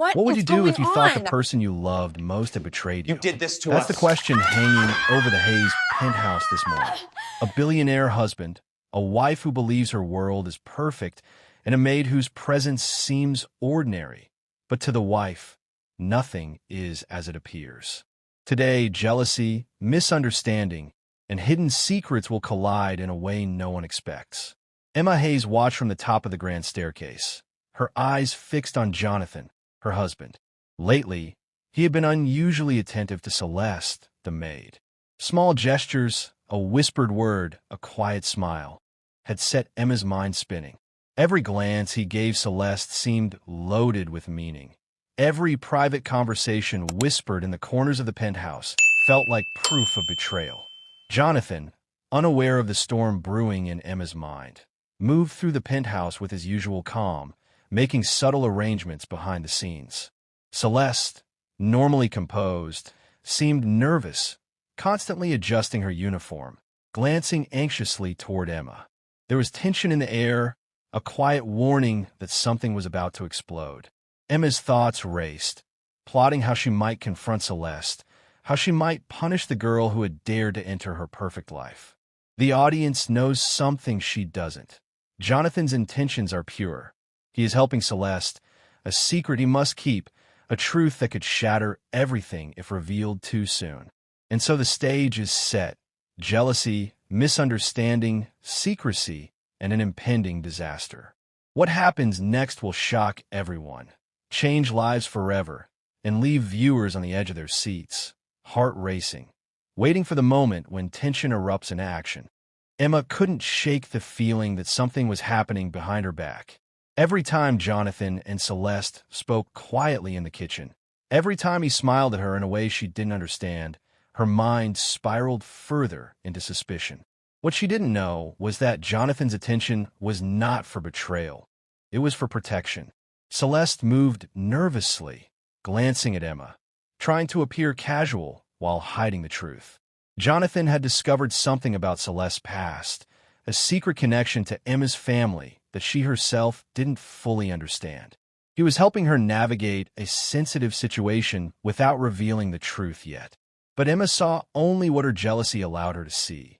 What What would is you do going if you thought the on? person you loved most had betrayed you? You did this to That's us. the question hanging over the Hayes penthouse this morning. A billionaire husband, a wife who believes her world is perfect, and a maid whose presence seems ordinary. But to the wife, nothing is as it appears. Today, jealousy, misunderstanding, and hidden secrets will collide in a way no one expects. Emma Hayes watched from the top of the grand staircase, her eyes fixed on Jonathan, her husband. Lately, he had been unusually attentive to Celeste, the maid. Small gestures, a whispered word, a quiet smile, had set Emma's mind spinning. Every glance he gave Celeste seemed loaded with meaning. Every private conversation whispered in the corners of the penthouse felt like proof of betrayal. Jonathan, unaware of the storm brewing in Emma's mind, moved through the penthouse with his usual calm, making subtle arrangements behind the scenes. Celeste, normally composed, seemed nervous, constantly adjusting her uniform, glancing anxiously toward Emma. There was tension in the air, a quiet warning that something was about to explode. Emma's thoughts raced, plotting how she might confront Celeste, how she might punish the girl who had dared to enter her perfect life. The audience knows something she doesn't. Jonathan's intentions are pure. He is helping Celeste, a secret he must keep, a truth that could shatter everything if revealed too soon. And so the stage is set. Jealousy, misunderstanding, secrecy, and an impending disaster. What happens next will shock everyone, change lives forever, and leave viewers on the edge of their seats, heart racing, waiting for the moment when tension erupts in action. Emma couldn't shake the feeling that something was happening behind her back. Every time Jonathan and Celeste spoke quietly in the kitchen, every time he smiled at her in a way she didn't understand, her mind spiraled further into suspicion. What she didn't know was that Jonathan's attention was not for betrayal. It was for protection. Celeste moved nervously, glancing at Emma, trying to appear casual while hiding the truth. Jonathan had discovered something about Celeste's past, a secret connection to Emma's family that she herself didn't fully understand. He was helping her navigate a sensitive situation without revealing the truth yet. But Emma saw only what her jealousy allowed her to see.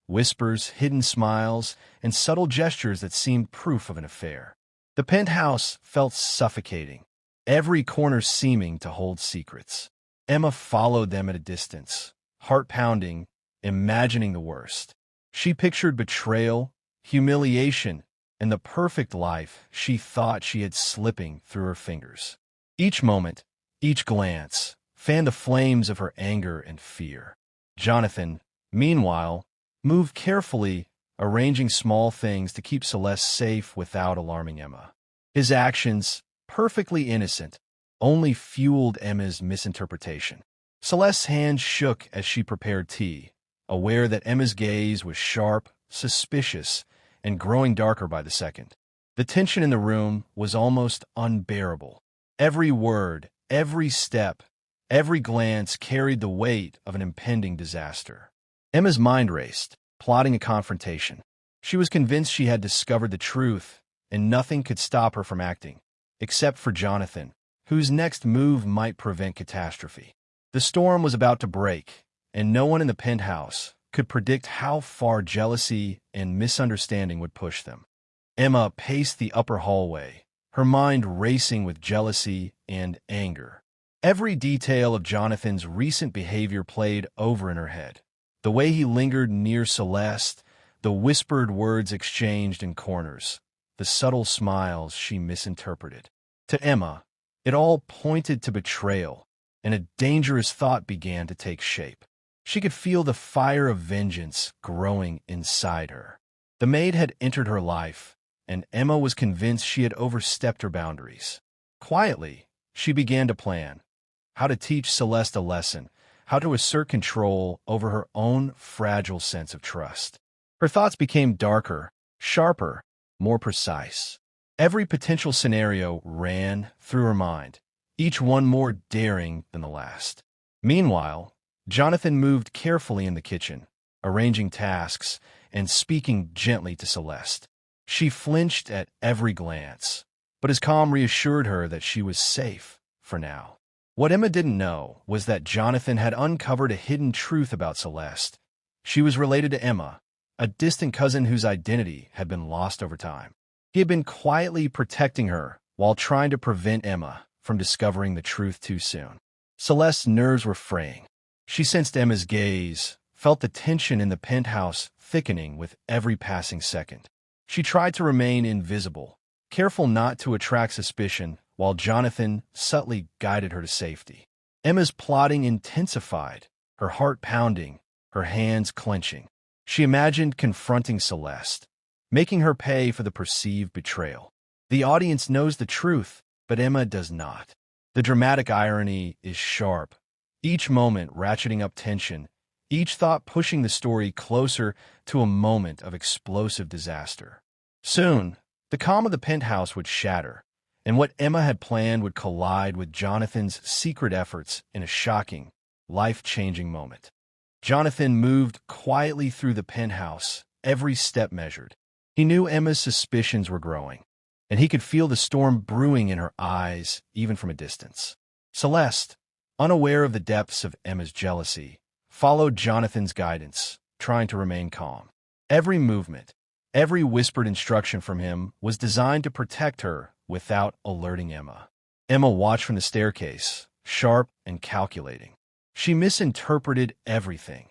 Whispers, hidden smiles, and subtle gestures that seemed proof of an affair. The penthouse felt suffocating, every corner seeming to hold secrets. Emma followed them at a distance, heart pounding, imagining the worst. She pictured betrayal, humiliation, and the perfect life she thought she had slipping through her fingers. Each moment, each glance, fanned the flames of her anger and fear. Jonathan, meanwhile, moved carefully, arranging small things to keep Celeste safe without alarming Emma. His actions, perfectly innocent, only fueled Emma's misinterpretation. Celeste's hand shook as she prepared tea, aware that Emma's gaze was sharp, suspicious, and growing darker by the second. The tension in the room was almost unbearable. Every word, every step, every glance carried the weight of an impending disaster. Emma's mind raced, plotting a confrontation. She was convinced she had discovered the truth, and nothing could stop her from acting, except for Jonathan, whose next move might prevent catastrophe. The storm was about to break, and no one in the penthouse could predict how far jealousy and misunderstanding would push them. Emma paced the upper hallway, her mind racing with jealousy and anger. Every detail of Jonathan's recent behavior played over in her head. The way he lingered near Celeste, the whispered words exchanged in corners, the subtle smiles she misinterpreted. To Emma, it all pointed to betrayal, and a dangerous thought began to take shape. She could feel the fire of vengeance growing inside her. The maid had entered her life, and Emma was convinced she had overstepped her boundaries. Quietly, she began to plan how to teach Celeste a lesson, how to assert control over her own fragile sense of trust. Her thoughts became darker, sharper, more precise. Every potential scenario ran through her mind, each one more daring than the last. Meanwhile, Jonathan moved carefully in the kitchen, arranging tasks and speaking gently to Celeste. She flinched at every glance, but his calm reassured her that she was safe. for now. What Emma didn't know was that Jonathan had uncovered a hidden truth about Celeste. She was related to Emma, a distant cousin whose identity had been lost over time. He had been quietly protecting her while trying to prevent Emma from discovering the truth too soon. Celeste's nerves were fraying. She sensed Emma's gaze, felt the tension in the penthouse thickening with every passing second. She tried to remain invisible, careful not to attract suspicion, while Jonathan subtly guided her to safety. Emma's plotting intensified, her heart pounding, her hands clenching. She imagined confronting Celeste, making her pay for the perceived betrayal. The audience knows the truth, but Emma does not. The dramatic irony is sharp, each moment ratcheting up tension, each thought pushing the story closer to a moment of explosive disaster. Soon, the calm of the penthouse would shatter, and what Emma had planned would collide with Jonathan's secret efforts in a shocking, life-changing moment. Jonathan moved quietly through the penthouse, every step measured. He knew Emma's suspicions were growing, and he could feel the storm brewing in her eyes, even from a distance. Celeste, unaware of the depths of Emma's jealousy, followed Jonathan's guidance, trying to remain calm. Every movement, every whispered instruction from him was designed to protect her without alerting Emma. Emma watched from the staircase, sharp and calculating. She misinterpreted everything.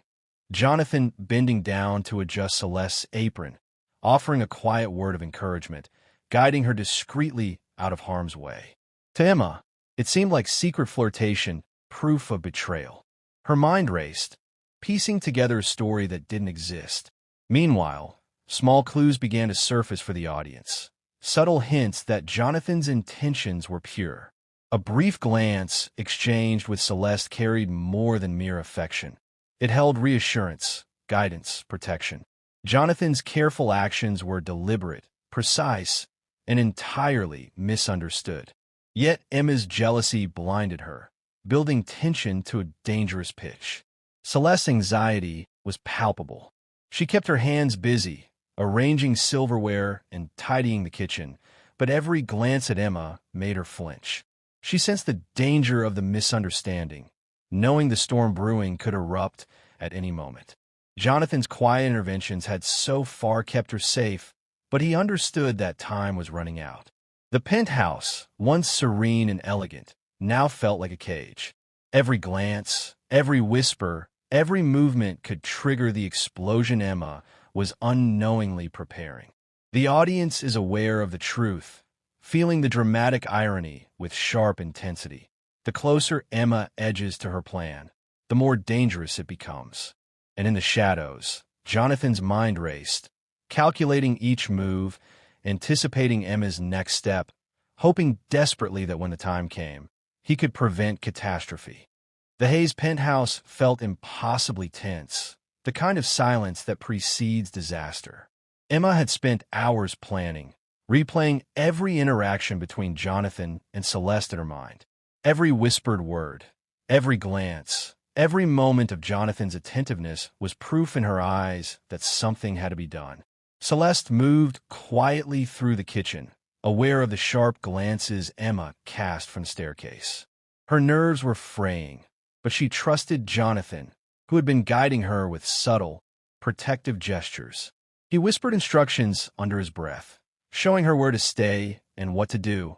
Jonathan bending down to adjust Celeste's apron, offering a quiet word of encouragement, guiding her discreetly out of harm's way. To Emma, it seemed like secret flirtation, proof of betrayal. Her mind raced, piecing together a story that didn't exist. Meanwhile, small clues began to surface for the audience. Subtle hints that Jonathan's intentions were pure. A brief glance exchanged with Celeste carried more than mere affection. It held reassurance, guidance, protection. Jonathan's careful actions were deliberate, precise, and entirely misunderstood. Yet Emma's jealousy blinded her, building tension to a dangerous pitch. Celeste's anxiety was palpable. She kept her hands busy, arranging silverware and tidying the kitchen, but every glance at Emma made her flinch. She sensed the danger of the misunderstanding, knowing the storm brewing could erupt at any moment. Jonathan's quiet interventions had so far kept her safe, but he understood that time was running out. The penthouse, once serene and elegant, now felt like a cage. Every glance, every whisper, every movement could trigger the explosion Emma was unknowingly preparing. The audience is aware of the truth, feeling the dramatic irony with sharp intensity. The closer Emma edges to her plan, the more dangerous it becomes. And in the shadows, Jonathan's mind raced, calculating each move, anticipating Emma's next step, hoping desperately that when the time came, he could prevent catastrophe. The Hayes penthouse felt impossibly tense, the kind of silence that precedes disaster. Emma had spent hours planning, replaying every interaction between Jonathan and Celeste in her mind. Every whispered word, every glance, every moment of Jonathan's attentiveness was proof in her eyes that something had to be done. Celeste moved quietly through the kitchen, aware of the sharp glances Emma cast from the staircase. Her nerves were fraying, but she trusted Jonathan, who had been guiding her with subtle, protective gestures. He whispered instructions under his breath, showing her where to stay and what to do,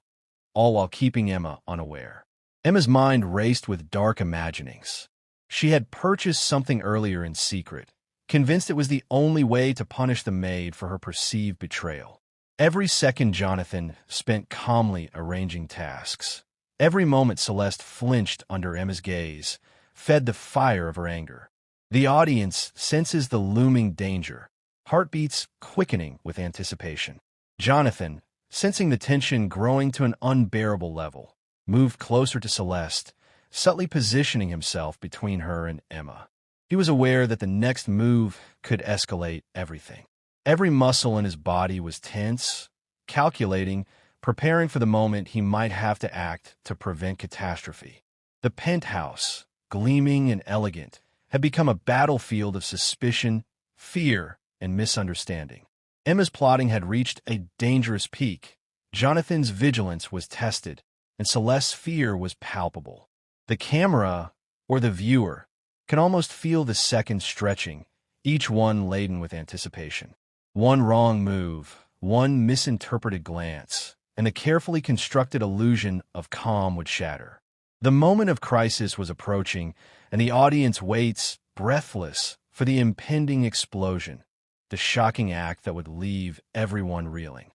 all while keeping Emma unaware. Emma's mind raced with dark imaginings. She had purchased something earlier in secret, convinced it was the only way to punish the maid for her perceived betrayal. Every second Jonathan spent calmly arranging tasks. Every moment Celeste flinched under Emma's gaze, fed the fire of her anger. The audience senses the looming danger, heartbeats quickening with anticipation. Jonathan, sensing the tension growing to an unbearable level, moved closer to Celeste, subtly positioning himself between her and Emma. He was aware that the next move could escalate everything. Every muscle in his body was tense, calculating, preparing for the moment he might have to act to prevent catastrophe. The penthouse, gleaming and elegant, had become a battlefield of suspicion, fear, and misunderstanding. Emma's plotting had reached a dangerous peak. Jonathan's vigilance was tested, and Celeste's fear was palpable. The camera, or the viewer, can almost feel the seconds stretching, each one laden with anticipation. One wrong move, one misinterpreted glance, and the carefully constructed illusion of calm would shatter. The moment of crisis was approaching, and the audience waits, breathless, for the impending explosion, the shocking act that would leave everyone reeling.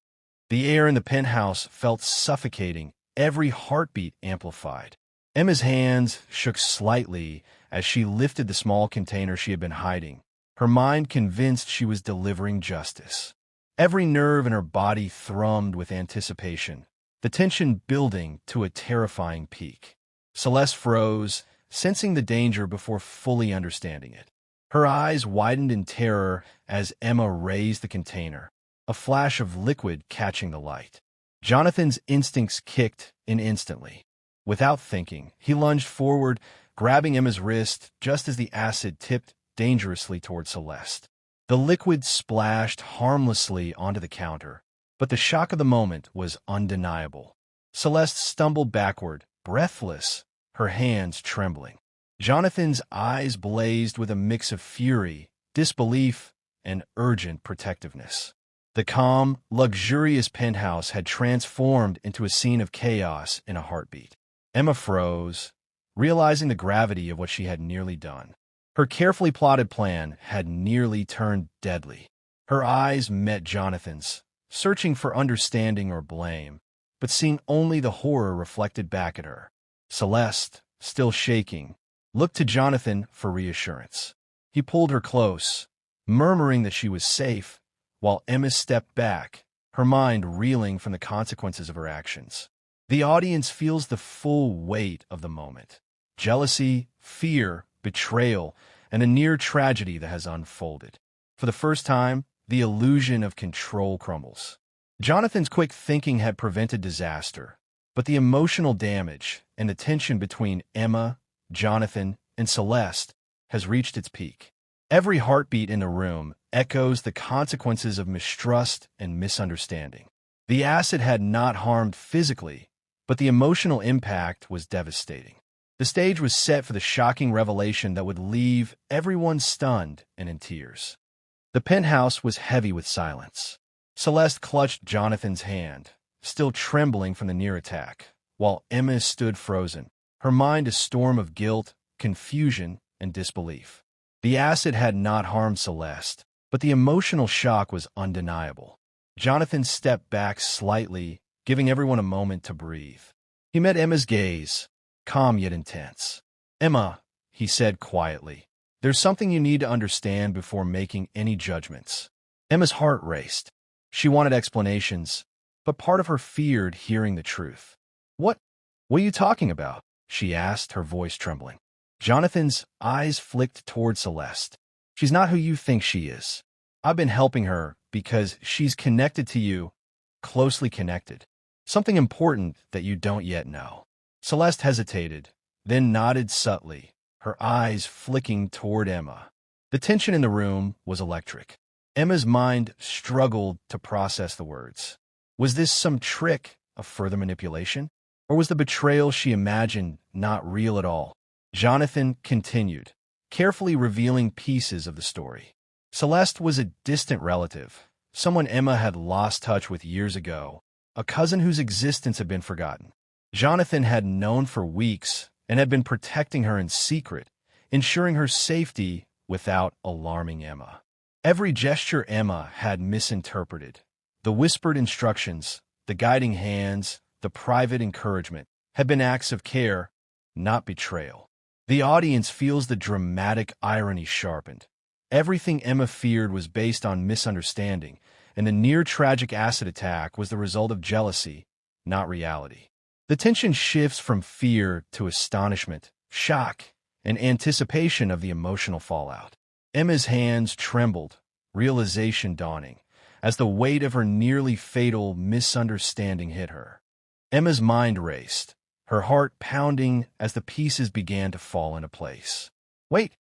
The air in the penthouse felt suffocating, every heartbeat amplified. Emma's hands shook slightly as she lifted the small container she had been hiding, her mind convinced she was delivering justice. Every nerve in her body thrummed with anticipation, the tension building to a terrifying peak. Celeste froze, sensing the danger before fully understanding it. Her eyes widened in terror as Emma raised the container, a flash of liquid catching the light. Jonathan's instincts kicked in instantly. Without thinking, he lunged forward, grabbing Emma's wrist just as the acid tipped dangerously toward Celeste. The liquid splashed harmlessly onto the counter, but the shock of the moment was undeniable. Celeste stumbled backward, breathless, her hands trembling. Jonathan's eyes blazed with a mix of fury, disbelief, and urgent protectiveness. The calm, luxurious penthouse had transformed into a scene of chaos in a heartbeat. Emma froze, realizing the gravity of what she had nearly done. Her carefully plotted plan had nearly turned deadly. Her eyes met Jonathan's, searching for understanding or blame, but seeing only the horror reflected back at her. Celeste, still shaking, looked to Jonathan for reassurance. He pulled her close, murmuring that she was safe, while Emma stepped back, her mind reeling from the consequences of her actions. The audience feels the full weight of the moment. Jealousy, fear, betrayal, and a near tragedy that has unfolded. For the first time, the illusion of control crumbles. Jonathan's quick thinking had prevented disaster, but the emotional damage and the tension between Emma, Jonathan, and Celeste has reached its peak. Every heartbeat in the room echoes the consequences of mistrust and misunderstanding. The acid had not harmed physically, but the emotional impact was devastating. The stage was set for the shocking revelation that would leave everyone stunned and in tears. The penthouse was heavy with silence. Celeste clutched Jonathan's hand, still trembling from the near attack, while Emma stood frozen, her mind a storm of guilt, confusion, and disbelief. The acid had not harmed Celeste, but the emotional shock was undeniable. Jonathan stepped back slightly, giving everyone a moment to breathe. He met Emma's gaze, calm yet intense. "Emma," he said quietly, "there's something you need to understand before making any judgments." Emma's heart raced. She wanted explanations, but part of her feared hearing the truth. What are you talking about?" she asked, her voice trembling. Jonathan's eyes flicked toward Celeste. "She's not who you think she is. I've been helping her because she's connected to you, closely connected. Something important that you don't yet know." Celeste hesitated, then nodded subtly, her eyes flicking toward Emma. The tension in the room was electric. Emma's mind struggled to process the words. Was this some trick of further manipulation? Or was the betrayal she imagined not real at all? Jonathan continued, carefully revealing pieces of the story. Celeste was a distant relative, someone Emma had lost touch with years ago, a cousin whose existence had been forgotten. Jonathan had known for weeks and had been protecting her in secret, ensuring her safety without alarming Emma. Every gesture Emma had misinterpreted. The whispered instructions, the guiding hands, the private encouragement had been acts of care, not betrayal. The audience feels the dramatic irony sharpened. Everything Emma feared was based on misunderstanding, and the near-tragic acid attack was the result of jealousy, not reality. The tension shifts from fear to astonishment, shock, and anticipation of the emotional fallout. Emma's hands trembled, realization dawning, as the weight of her nearly fatal misunderstanding hit her. Emma's mind raced, her heart pounding as the pieces began to fall into place. "Wait,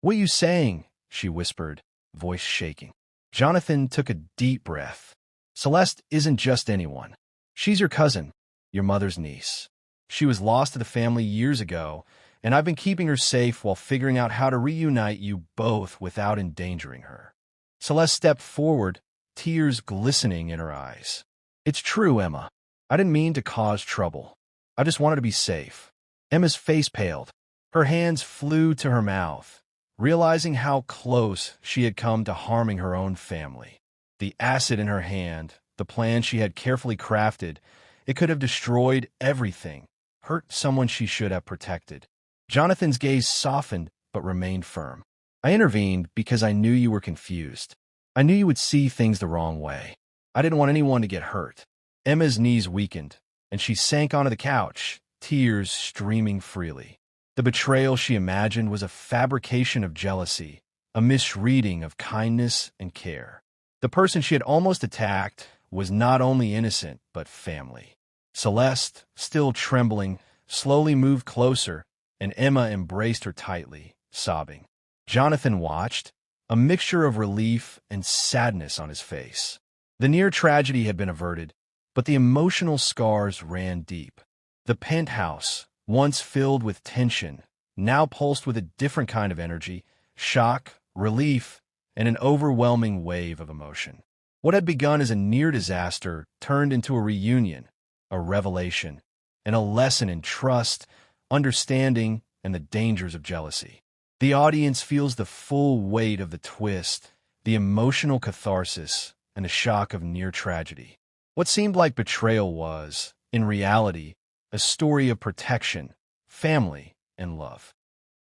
what are you saying?" she whispered, voice shaking. Jonathan took a deep breath. "Celeste isn't just anyone. She's your cousin, your mother's niece. She was lost to the family years ago, and I've been keeping her safe while figuring out how to reunite you both without endangering her. Celeste stepped forward, tears glistening in her eyes. It's true, Emma. I didn't mean to cause trouble. I just wanted to be safe. Emma's face paled. Her hands flew to her mouth, realizing how close she had come to harming her own family. The acid in her hand, the plan she had carefully crafted, it could have destroyed everything, hurt someone she should have protected. Jonathan's gaze softened but remained firm. I intervened because I knew you were confused. I knew you would see things the wrong way. I didn't want anyone to get hurt. Emma's knees weakened, and she sank onto the couch, tears streaming freely. The betrayal she imagined was a fabrication of jealousy, a misreading of kindness and care. The person she had almost attacked was not only innocent, but family. Celeste, still trembling, slowly moved closer, and Emma embraced her tightly, sobbing. Jonathan watched, a mixture of relief and sadness on his face. The near tragedy had been averted, but the emotional scars ran deep. The penthouse, once filled with tension, now pulsed with a different kind of energy, shock, relief, and an overwhelming wave of emotion. What had begun as a near disaster turned into a reunion, a revelation, and a lesson in trust, understanding, and the dangers of jealousy. The audience feels the full weight of the twist, the emotional catharsis, and the shock of near tragedy. What seemed like betrayal was, in reality, a story of protection, family, and love.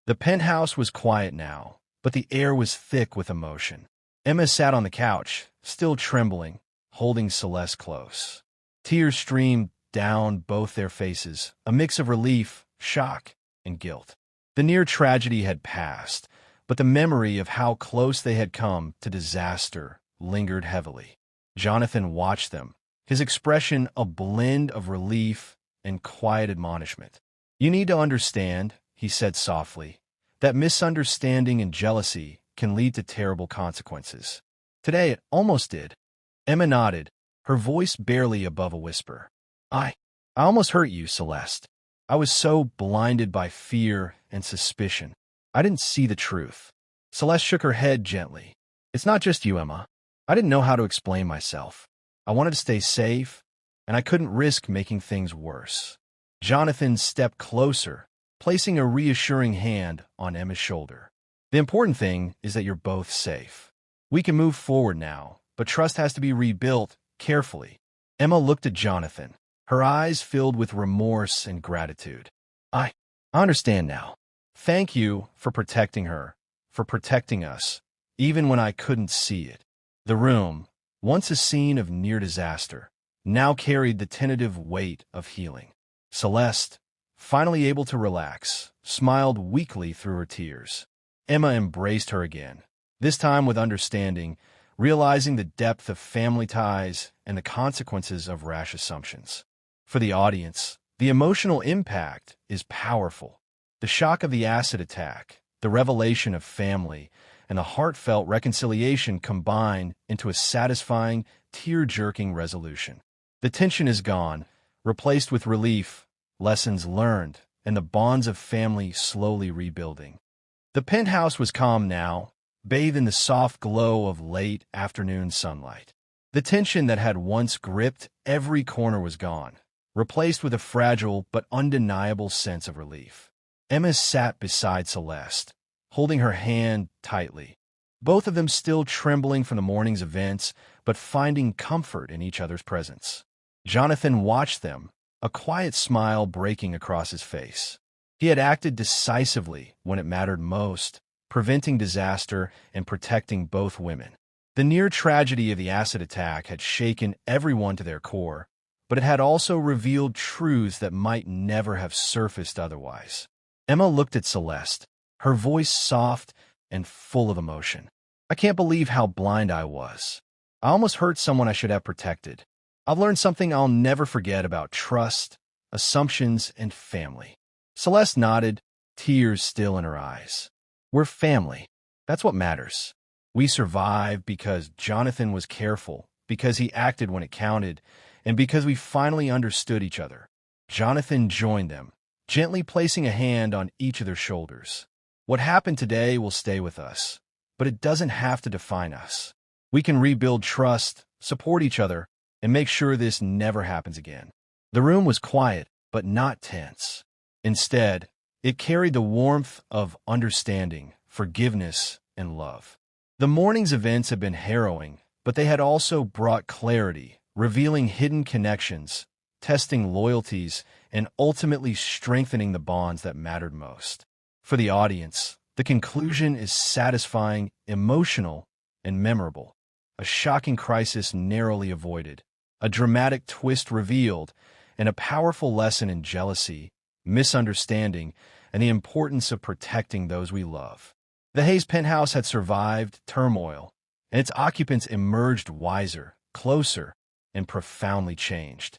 The penthouse was quiet now, but the air was thick with emotion. Emma sat on the couch, still trembling, holding Celeste close. Tears streamed down both their faces, a mix of relief, shock, and guilt. The near tragedy had passed, but the memory of how close they had come to disaster lingered heavily. Jonathan watched them, his expression a blend of relief and quiet admonishment. You need to understand, he said softly, that misunderstanding and jealousy can lead to terrible consequences. Today it almost did. Emma nodded, her voice barely above a whisper. I almost hurt you, Celeste. I was so blinded by fear and suspicion. I didn't see the truth. Celeste shook her head gently. It's not just you, Emma. I didn't know how to explain myself. I wanted to stay safe, and I couldn't risk making things worse. Jonathan stepped closer, placing a reassuring hand on Emma's shoulder. The important thing is that you're both safe. We can move forward now, but trust has to be rebuilt carefully. Emma looked at Jonathan, her eyes filled with remorse and gratitude. I understand now. Thank you for protecting her, for protecting us, even when I couldn't see it. The room, once a scene of near disaster, now carried the tentative weight of healing. Celeste, finally able to relax, smiled weakly through her tears. Emma embraced her again, this time with understanding, realizing the depth of family ties and the consequences of rash assumptions. For the audience, the emotional impact is powerful. The shock of the acid attack, the revelation of family, and the heartfelt reconciliation combine into a satisfying, tear-jerking resolution. The tension is gone, replaced with relief, lessons learned, and the bonds of family slowly rebuilding. The penthouse was calm now, bathed in the soft glow of late afternoon sunlight. The tension that had once gripped every corner was gone, replaced with a fragile but undeniable sense of relief. Emma sat beside Celeste, holding her hand tightly, both of them still trembling from the morning's events, but finding comfort in each other's presence. Jonathan watched them, a quiet smile breaking across his face. He had acted decisively when it mattered most, preventing disaster and protecting both women. The near tragedy of the acid attack had shaken everyone to their core, but it had also revealed truths that might never have surfaced otherwise. Emma looked at Celeste, her voice soft and full of emotion. I can't believe how blind I was. I almost hurt someone I should have protected. I've learned something I'll never forget about trust, assumptions, and family. Celeste nodded, tears still in her eyes. We're family. That's what matters. We survived because Jonathan was careful, because he acted when it counted, and because we finally understood each other. Jonathan joined them, gently placing a hand on each of their shoulders. What happened today will stay with us, but it doesn't have to define us. We can rebuild trust, support each other, and make sure this never happens again. The room was quiet, but not tense. Instead, it carried the warmth of understanding, forgiveness, and love. The morning's events had been harrowing, but they had also brought clarity, revealing hidden connections, testing loyalties, and ultimately strengthening the bonds that mattered most. For the audience, the conclusion is satisfying, emotional, and memorable. A shocking crisis narrowly avoided, a dramatic twist revealed, and a powerful lesson in jealousy, misunderstanding, and the importance of protecting those we love. The Hayes penthouse had survived turmoil, and its occupants emerged wiser, closer, and profoundly changed.